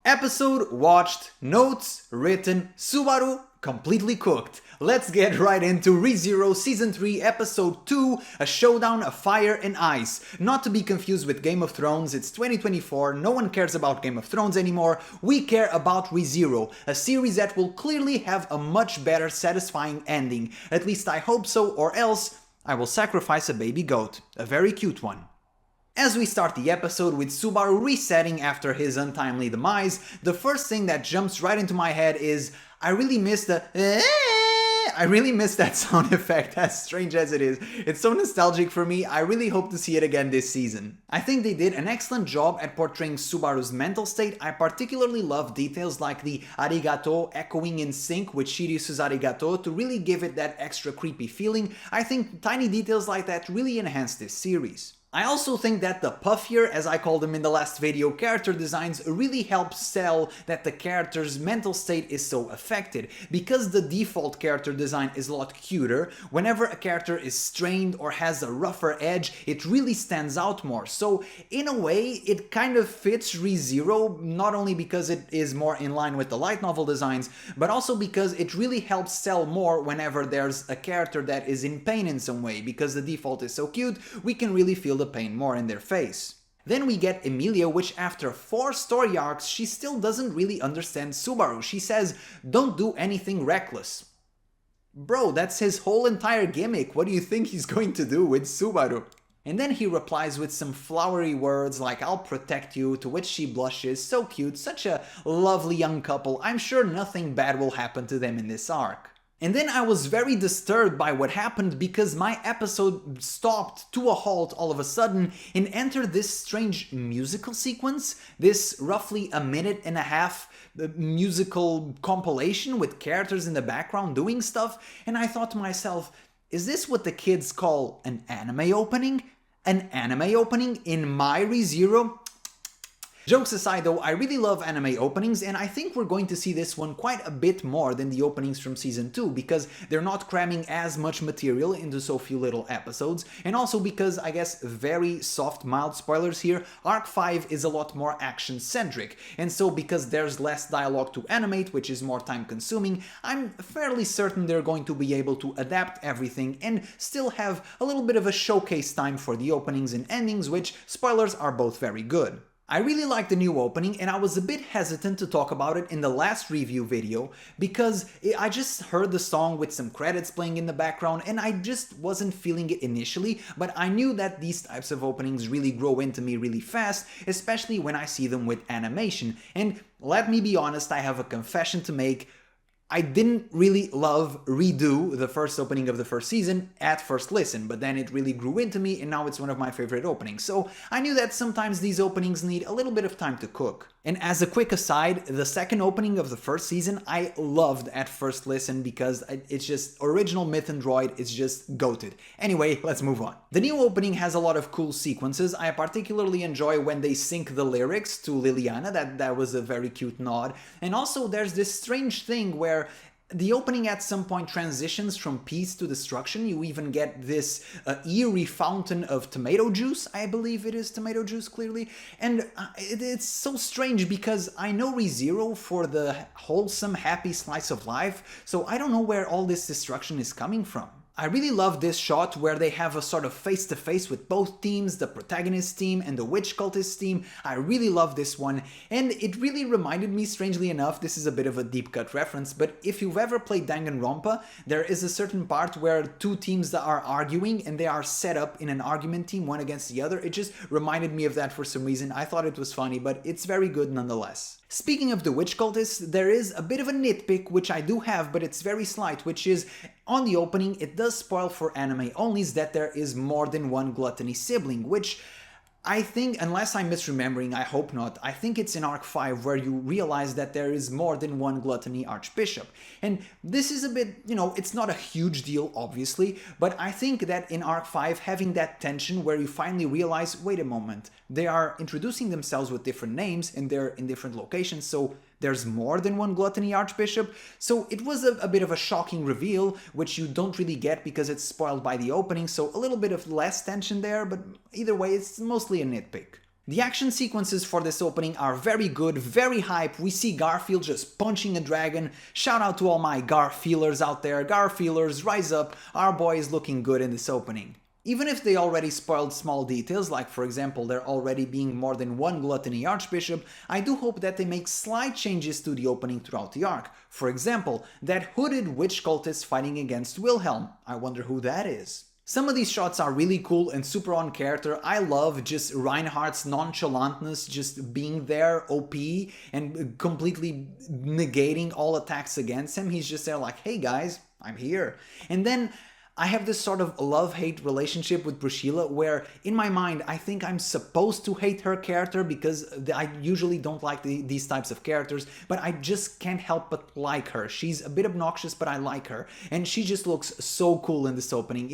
Episode watched, notes written, Subaru completely cooked. Let's get right into Rezero Season 3 Episode 2, A Showdown of Fire and Ice. Not to be confused with Game of Thrones, it's 2024, no one cares about Game of Thrones anymore, we care about Rezero, a series that will clearly have a much better satisfying ending. At least I hope so, or else I will sacrifice a baby goat, a very cute one. As we start the episode with Subaru resetting after his untimely demise, the first thing that jumps right into my head is, I really miss that sound effect, as strange as it is. It's so nostalgic for me, I really hope to see it again this season. I think they did an excellent job at portraying Subaru's mental state. I particularly love details like the arigato echoing in sync with Sirius's arigato to really give it that extra creepy feeling. I think tiny details like that really enhance this series. I also think that the puffier, as I called them in the last video, character designs really help sell that the character's mental state is so affected. Because the default character design is a lot cuter, whenever a character is strained or has a rougher edge, it really stands out more. So in a way, it kind of fits Rezero, not only because it is more in line with the light novel designs, but also because it really helps sell more whenever there's a character that is in pain in some way. Because the default is so cute, we can really feel the pain more in their face. Then we get Emilia, which after 4 story arcs, she still doesn't really understand Subaru. She says, "Don't do anything reckless." Bro, that's his whole entire gimmick. What do you think he's going to do with Subaru? And then he replies with some flowery words like, "I'll protect you," to which she blushes. So cute, such a lovely young couple. I'm sure nothing bad will happen to them in this arc. And then I was very disturbed by what happened because my episode stopped to a halt all of a sudden and entered this strange musical sequence, this roughly a minute and a half musical compilation with characters in the background doing stuff, and I thought to myself, is this what the kids call an anime opening? An anime opening in my Rezero? Jokes aside though, I really love anime openings, and I think we're going to see this one quite a bit more than the openings from Season 2, because they're not cramming as much material into so few little episodes, and also because, I guess, very soft, mild spoilers here, Arc 5 is a lot more action-centric, and so because there's less dialogue to animate, which is more time-consuming, I'm fairly certain they're going to be able to adapt everything and still have a little bit of a showcase time for the openings and endings, which, spoilers, are both very good. I really like the new opening, and I was a bit hesitant to talk about it in the last review video because I just heard the song with some credits playing in the background and I just wasn't feeling it initially, but I knew that these types of openings really grow into me really fast, especially when I see them with animation. And let me be honest, I have a confession to make. I didn't really love Redo, the first opening of the first season, at first listen, but then it really grew into me and now it's one of my favorite openings. So I knew that sometimes these openings need a little bit of time to cook. And as a quick aside, the second opening of the first season I loved at first listen because it's just original Myth and Droid is just goated. Anyway, let's move on. The new opening has a lot of cool sequences. I particularly enjoy when they sync the lyrics to Liliana, that was a very cute nod. And also there's this strange thing where the opening at some point transitions from peace to destruction. You even get this eerie fountain of tomato juice. I believe it is tomato juice, clearly. And it's so strange because I know Rezero for the wholesome, happy slice of life, so I don't know where all this destruction is coming from. I really love this shot where they have a sort of face-to-face with both teams, the protagonist team and the witch cultist team. I really love this one, and it really reminded me, strangely enough, this is a bit of a deep cut reference, but if you've ever played Danganronpa, there is a certain part where two teams that are arguing and they are set up in an argument team, one against the other. It just reminded me of that for some reason. I thought it was funny, but it's very good nonetheless. Speaking of the witch cultists, there is a bit of a nitpick, which I do have, but it's very slight, which is, on the opening, it does spoil for anime onlys that there is more than one gluttony sibling, which I think, unless I'm misremembering, I hope not, I think it's in Arc 5 where you realize that there is more than one gluttony archbishop. And this is a bit, it's not a huge deal, obviously, but I think that in Arc 5, having that tension where you finally realize, wait a moment, they are introducing themselves with different names and they're in different locations, so there's more than one gluttony archbishop, so it was a bit of a shocking reveal, which you don't really get because it's spoiled by the opening, so a little bit of less tension there, but either way, it's mostly a nitpick. The action sequences for this opening are very good, very hype. We see Garfield just punching a dragon. Shout out to all my Garfeelers out there. Garfeelers, rise up. Our boy is looking good in this opening. Even if they already spoiled small details, like for example there already being more than one gluttony archbishop, I do hope that they make slight changes to the opening throughout the arc. For example, that hooded witch cultist fighting against Wilhelm. I wonder who that is. Some of these shots are really cool and super on character. I love just Reinhard's nonchalantness, just being there, OP, and completely negating all attacks against him. He's just there like, hey guys, I'm here. And then I have this sort of love-hate relationship with Priscilla where, in my mind, I think I'm supposed to hate her character because I usually don't like these types of characters, but I just can't help but like her. She's a bit obnoxious, but I like her. And she just looks so cool in this opening.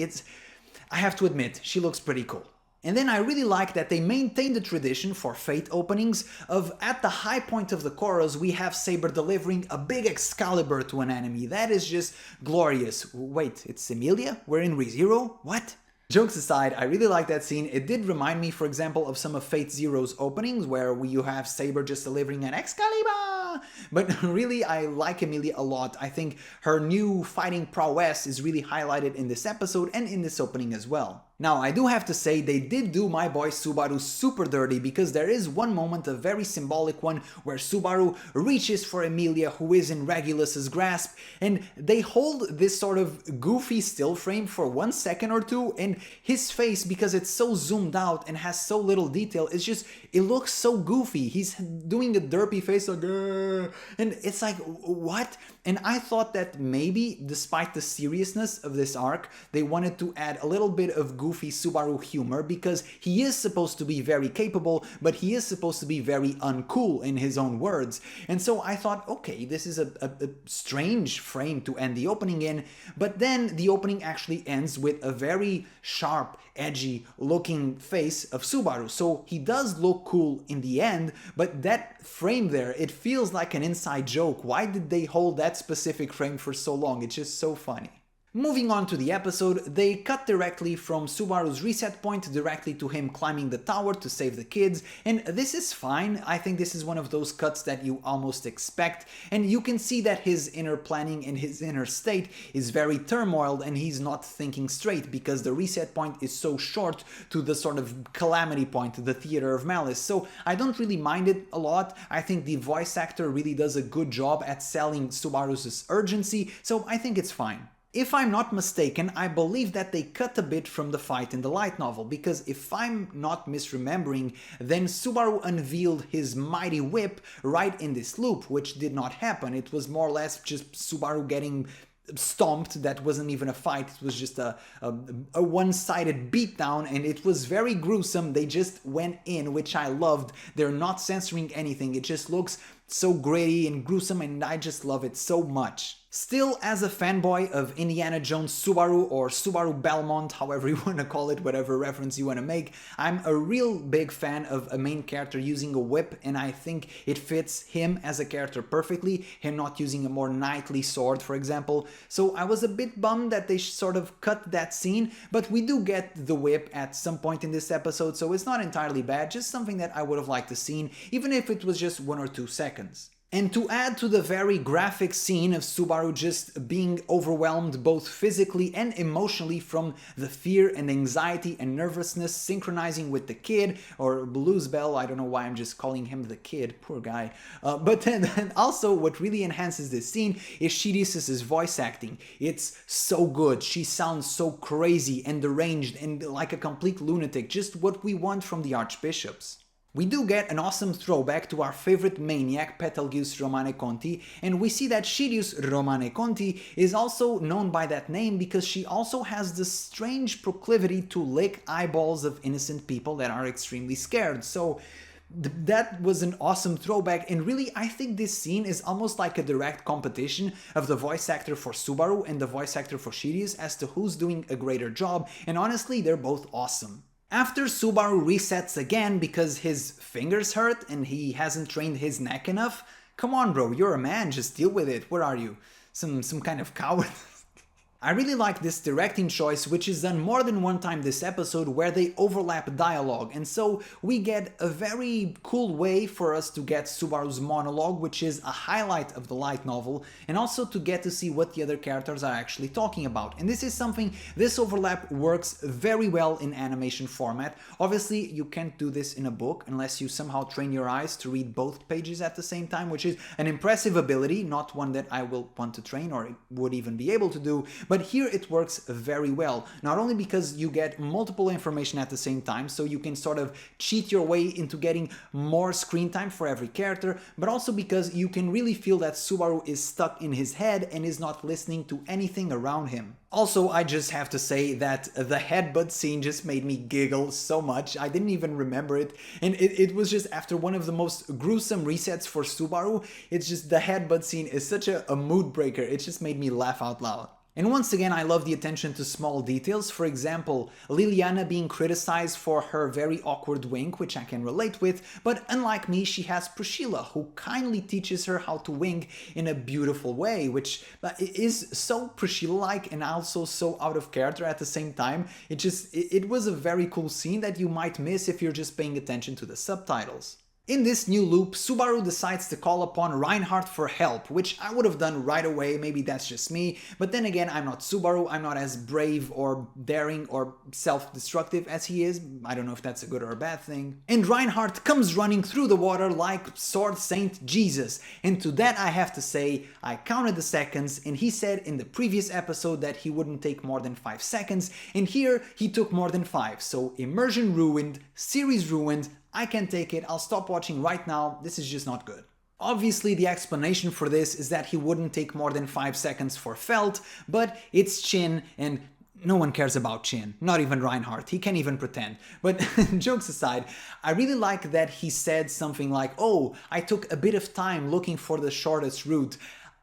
I have to admit, she looks pretty cool. And then I really like that they maintain the tradition for Fate openings of, at the high point of the chorus, we have Saber delivering a big Excalibur to an enemy. That is just glorious. Wait, it's Emilia? We're in Rezero? What? Jokes aside, I really like that scene. It did remind me, for example, of some of Fate Zero's openings where you have Saber just delivering an Excalibur. But really, I like Emilia a lot. I think her new fighting prowess is really highlighted in this episode and in this opening as well. Now, I do have to say they did do my boy Subaru super dirty because there is one moment, a very symbolic one, where Subaru reaches for Emilia who is in Regulus's grasp and they hold this sort of goofy still frame for 1 second or two and his face, because it's so zoomed out and has so little detail, it looks so goofy. He's doing a derpy face like, and it's like, what? And I thought that maybe, despite the seriousness of this arc, they wanted to add a little bit of goofy Subaru humor because he is supposed to be very capable, but he is supposed to be very uncool in his own words. And so I thought, okay, this is a strange frame to end the opening in, but then the opening actually ends with a very sharp, edgy looking face of Subaru. So he does look cool in the end, but that frame there, it feels like an inside joke. Why did they hold that specific frame for so long? It's just so funny. Moving on to the episode, they cut directly from Subaru's reset point directly to him climbing the tower to save the kids, and this is fine. I think this is one of those cuts that you almost expect, and you can see that his inner planning and his inner state is very turmoiled and he's not thinking straight because the reset point is so short to the sort of calamity point, the theater of malice. So I don't really mind it a lot. I think the voice actor really does a good job at selling Subaru's urgency, so I think it's fine. If I'm not mistaken, I believe that they cut a bit from the fight in the light novel, because if I'm not misremembering, then Subaru unveiled his mighty whip right in this loop, which did not happen. It was more or less just Subaru getting stomped. That wasn't even a fight, it was just a one-sided beatdown, and it was very gruesome. They just went in, which I loved. They're not censoring anything, it just looks so gritty and gruesome, and I just love it so much. Still, as a fanboy of Indiana Jones Subaru, or Subaru Belmont, however you want to call it, whatever reference you want to make, I'm a real big fan of a main character using a whip, and I think it fits him as a character perfectly, him not using a more knightly sword, for example. So I was a bit bummed that they sort of cut that scene, but we do get the whip at some point in this episode, so it's not entirely bad, just something that I would have liked to see, even if it was just 1 or 2 seconds. And to add to the very graphic scene of Subaru just being overwhelmed both physically and emotionally from the fear and anxiety and nervousness synchronizing with the kid, or Bluesbell, I don't know why I'm just calling him the kid, poor guy. But then also what really enhances this scene is Sirius's voice acting. It's so good, she sounds so crazy and deranged and like a complete lunatic, just what we want from the archbishops. We do get an awesome throwback to our favorite maniac, Betelgeuse Romane Conti, and we see that Sirius Romane Conti is also known by that name because she also has this strange proclivity to lick eyeballs of innocent people that are extremely scared. So that was an awesome throwback, and really I think this scene is almost like a direct competition of the voice actor for Subaru and the voice actor for Sirius as to who's doing a greater job, and honestly they're both awesome. After Subaru resets again because his fingers hurt and he hasn't trained his neck enough, come on bro, you're a man, just deal with it, where are you? Some kind of coward? I really like this directing choice, which is done more than one time this episode, where they overlap dialogue, and so we get a very cool way for us to get Subaru's monologue, which is a highlight of the light novel, and also to get to see what the other characters are actually talking about. And this is something, this overlap works very well in animation format. Obviously, you can't do this in a book unless you somehow train your eyes to read both pages at the same time, which is an impressive ability, not one that I will want to train or would even be able to do. But here it works very well, not only because you get multiple information at the same time, so you can sort of cheat your way into getting more screen time for every character, but also because you can really feel that Subaru is stuck in his head and is not listening to anything around him. Also, I just have to say that the headbutt scene just made me giggle so much. I didn't even remember it, and it was just after one of the most gruesome resets for Subaru. It's just the headbutt scene is such a mood breaker. It just made me laugh out loud. And once again, I love the attention to small details. For example, Liliana being criticized for her very awkward wink, which I can relate with, but unlike me, she has Priscilla, who kindly teaches her how to wink in a beautiful way, which is so Priscilla-like and also so out of character at the same time. It was a very cool scene that you might miss if you're just paying attention to the subtitles. In this new loop, Subaru decides to call upon Reinhard for help, which I would have done right away, maybe that's just me, but then again, I'm not Subaru, I'm not as brave or daring or self-destructive as he is. I don't know if that's a good or a bad thing. And Reinhard comes running through the water like Sword Saint Jesus, and to that I have to say, I counted the seconds, and he said in the previous episode that he wouldn't take more than 5 seconds, and here he took more than 5, so immersion ruined, series ruined. I can't take it, I'll stop watching right now, this is just not good. Obviously, the explanation for this is that he wouldn't take more than 5 seconds for Felt, but it's Chin, and no one cares about Chin, not even Reinhardt, he can't even pretend. But jokes aside, I really like that he said something like, oh, I took a bit of time looking for the shortest route.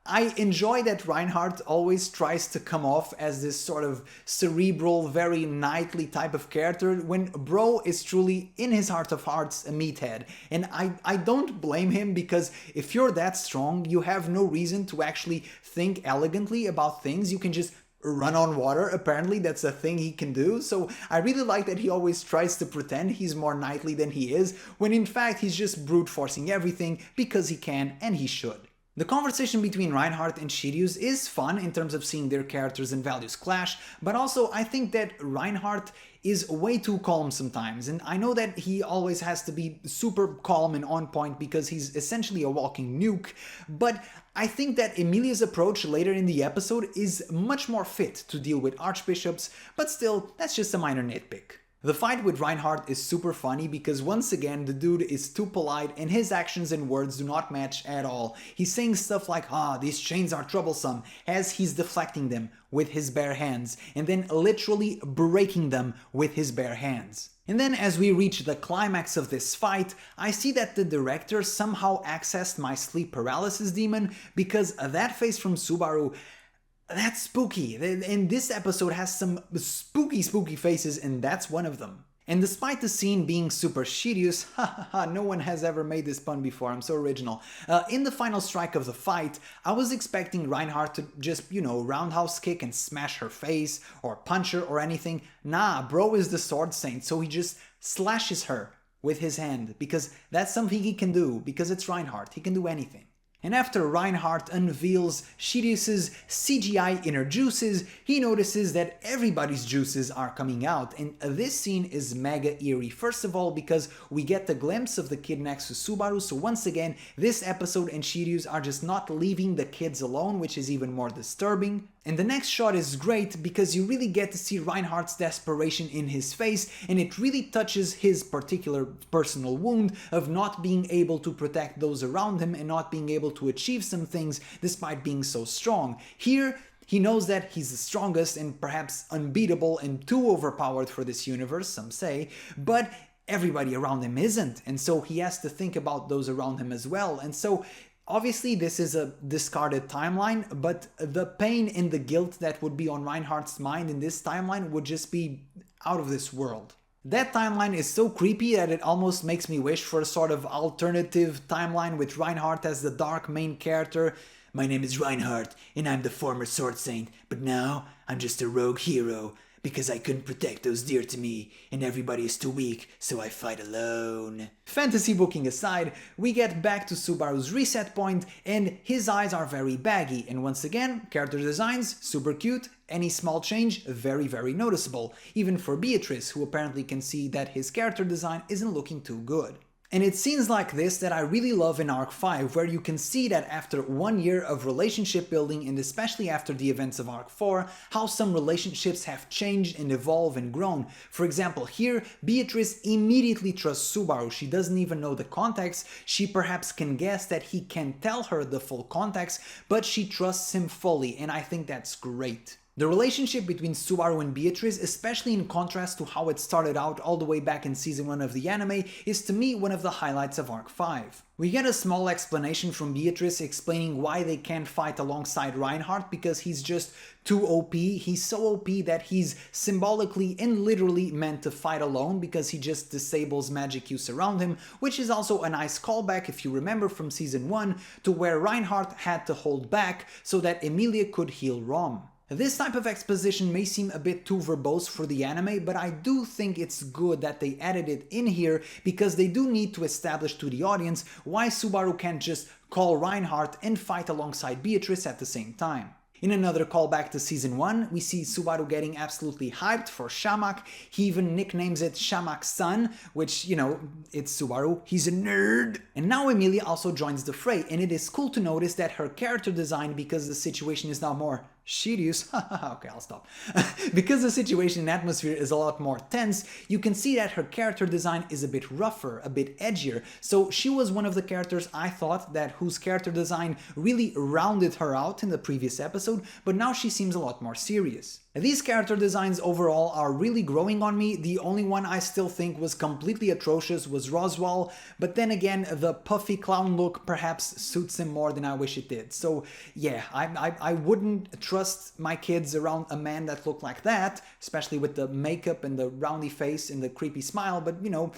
I enjoy that Reinhardt always tries to come off as this sort of cerebral, very knightly type of character, when bro is truly, in his heart of hearts, a meathead. And I don't blame him, because if you're that strong, you have no reason to actually think elegantly about things. You can just run on water, apparently that's a thing he can do. So I really like that he always tries to pretend he's more knightly than he is, when in fact he's just brute forcing everything because he can and he should. The conversation between Reinhard and Sirius is fun in terms of seeing their characters and values clash, but also I think that Reinhard is way too calm sometimes, and I know that he always has to be super calm and on point because he's essentially a walking nuke, but I think that Emilia's approach later in the episode is much more fit to deal with archbishops, but still, that's just a minor nitpick. The fight with Reinhard is super funny because once again the dude is too polite and his actions and words do not match at all. He's saying stuff like, these chains are troublesome, as he's deflecting them with his bare hands and then literally breaking them with his bare hands. And then as we reach the climax of this fight, I see that the director somehow accessed my sleep paralysis demon, because that face from Subaru, that's spooky, and this episode has some spooky faces, and that's one of them. And despite the scene being super Sirius, no one has ever made this pun before, I'm so original. In the final strike of the fight, I was expecting Reinhardt to just, roundhouse kick and smash her face, or punch her or anything. Nah, bro is the Sword Saint, so he just slashes her with his hand, because that's something he can do, because it's Reinhardt, he can do anything. And after Reinhardt unveils Sirius's CGI inner juices, he notices that everybody's juices are coming out, and this scene is mega eerie. First of all, because we get the glimpse of the kid next to Subaru, so once again, this episode and Sirius are just not leaving the kids alone, which is even more disturbing. And the next shot is great because you really get to see Reinhardt's desperation in his face, and it really touches his particular personal wound of not being able to protect those around him and not being able to achieve some things despite being so strong. Here, he knows that he's the strongest and perhaps unbeatable and too overpowered for this universe, some say, but everybody around him isn't, and so he has to think about those around him as well. And so obviously this is a discarded timeline, but the pain and the guilt that would be on Reinhardt's mind in this timeline would just be out of this world. That timeline is so creepy that it almost makes me wish for a sort of alternative timeline with Reinhard as the dark main character. My name is Reinhard, and I'm the former Sword Saint, but now I'm just a rogue hero, because I couldn't protect those dear to me, and everybody is too weak, so I fight alone. Fantasy booking aside, we get back to Subaru's reset point, and his eyes are very baggy, and once again, character designs, super cute, any small change, very noticeable, even for Beatrice, who apparently can see that his character design isn't looking too good. And it's scenes like this that I really love in Arc 5, where you can see that after 1 year of relationship building, and especially after the events of Arc 4, how some relationships have changed and evolved and grown. For example, here, Beatrice immediately trusts Subaru. She doesn't even know the context. She perhaps can guess that he can tell her the full context, but she trusts him fully, and I think that's great. The relationship between Subaru and Beatrice, especially in contrast to how it started out all the way back in season 1 of the anime, is to me one of the highlights of Arc 5. We get a small explanation from Beatrice explaining why they can't fight alongside Reinhard, because he's just too OP. He's so OP that he's symbolically and literally meant to fight alone, because he just disables magic use around him, which is also a nice callback, if you remember from season 1, to where Reinhard had to hold back so that Emilia could heal Rom. This type of exposition may seem a bit too verbose for the anime, but I do think it's good that they added it in here, because they do need to establish to the audience why Subaru can't just call Reinhard and fight alongside Beatrice at the same time. In another callback to season 1, we see Subaru getting absolutely hyped for Shamak. He even nicknames it Shamak-san, which, you know, it's Subaru, he's a nerd. And now Emilia also joins the fray, and it is cool to notice that her character design, because the situation is now more Sirius, okay, I'll stop. Because the situation and atmosphere is a lot more tense, you can see that her character design is a bit rougher, a bit edgier. So she was one of the characters I thought that whose character design really rounded her out in the previous episode, but now she seems a lot more serious. These character designs overall are really growing on me. The only one I still think was completely atrocious was Roswell, but then again, the puffy clown look perhaps suits him more than I wish it did. So yeah, I wouldn't trust my kids around a man that looked like that, especially with the makeup and the roundy face and the creepy smile, but you know,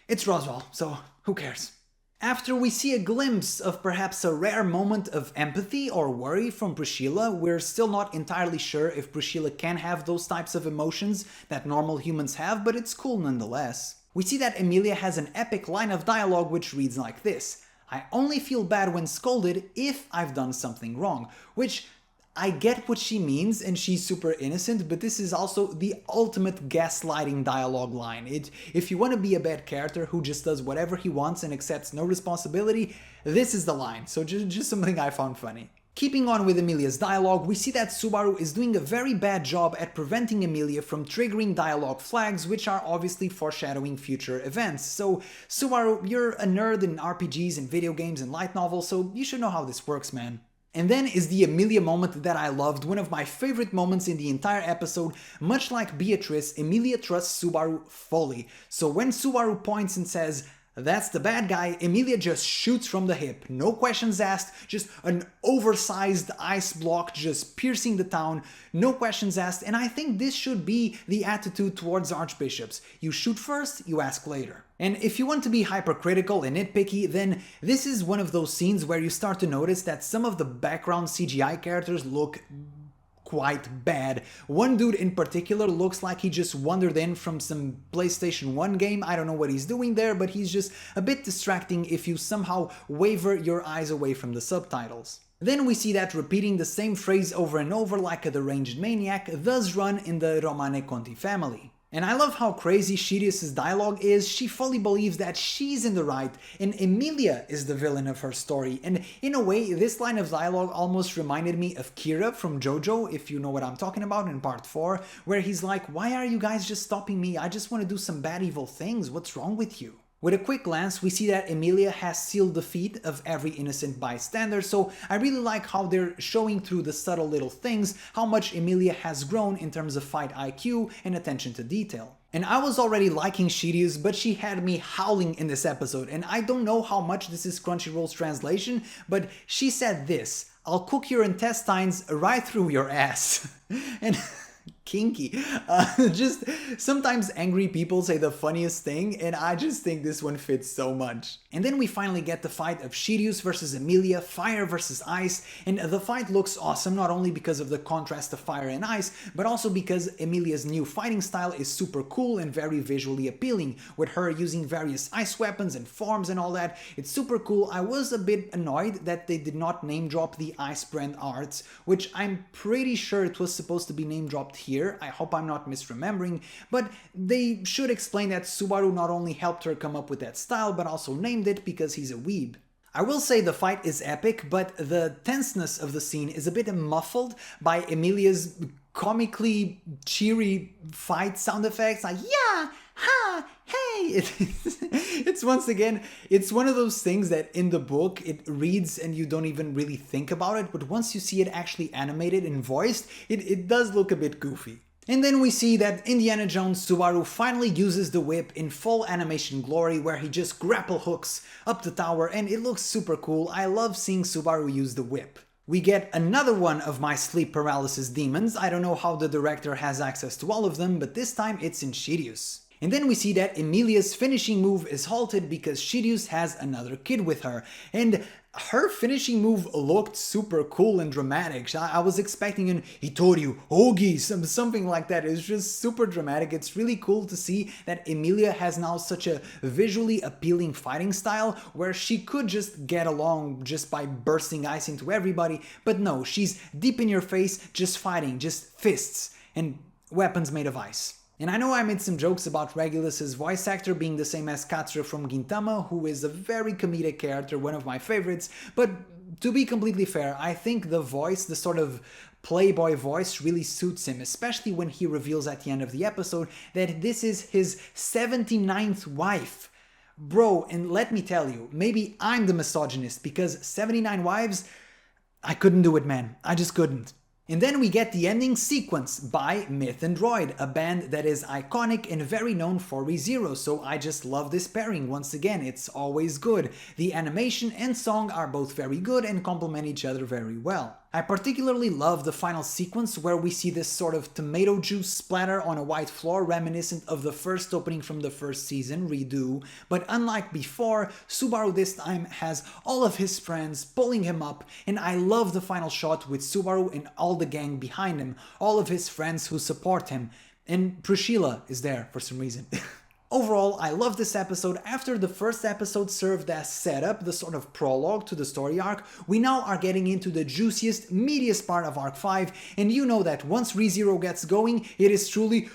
it's Roswell, so who cares? After we see a glimpse of perhaps a rare moment of empathy or worry from Priscilla, we're still not entirely sure if Priscilla can have those types of emotions that normal humans have, but it's cool nonetheless. We see that Emilia has an epic line of dialogue which reads like this: "I only feel bad when scolded if I've done something wrong," which I get what she means, and she's super innocent, but this is also the ultimate gaslighting dialogue line. If you want to be a bad character who just does whatever he wants and accepts no responsibility, this is the line. So just something I found funny. Keeping on with Emilia's dialogue, we see that Subaru is doing a very bad job at preventing Emilia from triggering dialogue flags, which are obviously foreshadowing future events. So Subaru, you're a nerd in RPGs and video games and light novels, so you should know how this works, man. And then is the Emilia moment that I loved, one of my favorite moments in the entire episode. Much like Beatrice, Emilia trusts Subaru fully. So when Subaru points and says, "That's the bad guy," Emilia just shoots from the hip. No questions asked, just an oversized ice block just piercing the town. No questions asked, and I think this should be the attitude towards archbishops. You shoot first, you ask later. And if you want to be hypercritical and nitpicky, then this is one of those scenes where you start to notice that some of the background CGI characters look quite bad. One dude in particular looks like he just wandered in from some PlayStation 1 game. I don't know what he's doing there, but he's just a bit distracting if you somehow waver your eyes away from the subtitles. Then we see that repeating the same phrase over and over like a deranged maniac does run in the Romane Conti family. And I love how crazy Sirius's dialogue is. She fully believes that she's in the right and Emilia is the villain of her story. And in a way, this line of dialogue almost reminded me of Kira from JoJo, if you know what I'm talking about, in part 4, where he's like, "Why are you guys just stopping me? I just want to do some bad evil things. What's wrong with you?" With a quick glance, we see that Emilia has sealed the fate of every innocent bystander, so I really like how they're showing through the subtle little things how much Emilia has grown in terms of fight IQ and attention to detail. And I was already liking Sirius, but she had me howling in this episode, and I don't know how much this is Crunchyroll's translation, but she said this: "I'll cook your intestines right through your ass." And kinky. Just sometimes angry people say the funniest thing, and I just think this one fits so much. And then we finally get the fight of Sirius versus Emilia, fire versus ice, and the fight looks awesome not only because of the contrast of fire and ice, but also because Emilia's new fighting style is super cool and very visually appealing, with her using various ice weapons and forms and all that. It's super cool. I was a bit annoyed that they did not name drop the ice brand arts, which I'm pretty sure it was supposed to be name dropped here. I hope I'm not misremembering, but they should explain that Subaru not only helped her come up with that style, but also named it because he's a weeb. I will say the fight is epic, but the tenseness of the scene is a bit muffled by Emilia's comically cheery fight sound effects, like yeah, ha, hey. It's once again, it's one of those things that in the book it reads and you don't even really think about it, but once you see it actually animated and voiced, it does look a bit goofy. And then we see that Indiana Jones Subaru finally uses the whip in full animation glory, where he just grapple hooks up the tower, and it looks super cool. I love seeing Subaru use the whip. We get another one of my sleep paralysis demons. I don't know how the director has access to all of them, but this time it's in Sirius. And then we see that Emilia's finishing move is halted because Sirius has another kid with her, and her finishing move looked super cool and dramatic. I was expecting an Hitoryu, Ogi, something like that. It's just super dramatic. It's really cool to see that Emilia has now such a visually appealing fighting style where she could just get along just by bursting ice into everybody, but no, she's deep in your face, just fighting, just fists and weapons made of ice. And I know I made some jokes about Regulus' voice actor being the same as Katsura from Gintama, who is a very comedic character, one of my favorites, but to be completely fair, I think the voice, the sort of playboy voice, really suits him, especially when he reveals at the end of the episode that this is his 79th wife. Bro, and let me tell you, maybe I'm the misogynist, because 79 wives, I couldn't do it, man. I just couldn't. And then we get the ending sequence by Myth and Droid, a band that is iconic and very known for Rezero, so I just love this pairing. Once again, it's always good. The animation and song are both very good and complement each other very well. I particularly love the final sequence where we see this sort of tomato juice splatter on a white floor reminiscent of the first opening from the first season, Redo, but unlike before, Subaru this time has all of his friends pulling him up, and I love the final shot with Subaru and all the gang behind him, all of his friends who support him, and Priscilla is there for some reason. Overall, I love this episode. After the first episode served as setup, the sort of prologue to the story arc, we now are getting into the juiciest, meatiest part of Arc 5, and you know that once Rezero gets going, it is truly peak!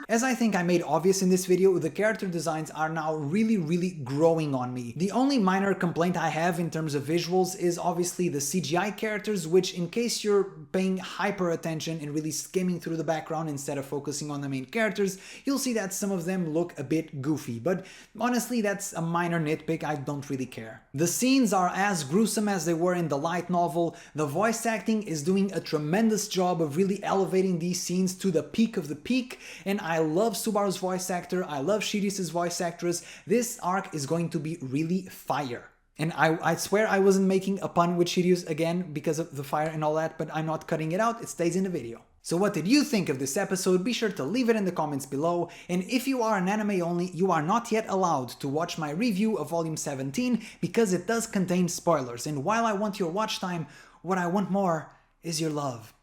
As I think I made obvious in this video, the character designs are now really growing on me. The only minor complaint I have in terms of visuals is obviously the CGI characters, which in case you're paying hyper attention and really skimming through the background instead of focusing on the main characters, you'll see that some of them look a bit goofy, but honestly that's a minor nitpick, I don't really care. The scenes are as gruesome as they were in the light novel, the voice acting is doing a tremendous job of really elevating these scenes to the peak of the peak, and I love Subaru's voice actor, I love Sirius's voice actress. This arc is going to be really fire. And I swear I wasn't making a pun with Sirius again because of the fire and all that, but I'm not cutting it out, it stays in the video. So what did you think of this episode? Be sure to leave it in the comments below, and if you are an anime only, you are not yet allowed to watch my review of volume 17 because it does contain spoilers, and while I want your watch time, what I want more is your love.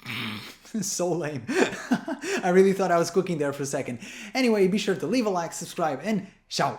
So lame. I really thought I was cooking there for a second. Anyway, be sure to leave a like, subscribe, and ciao!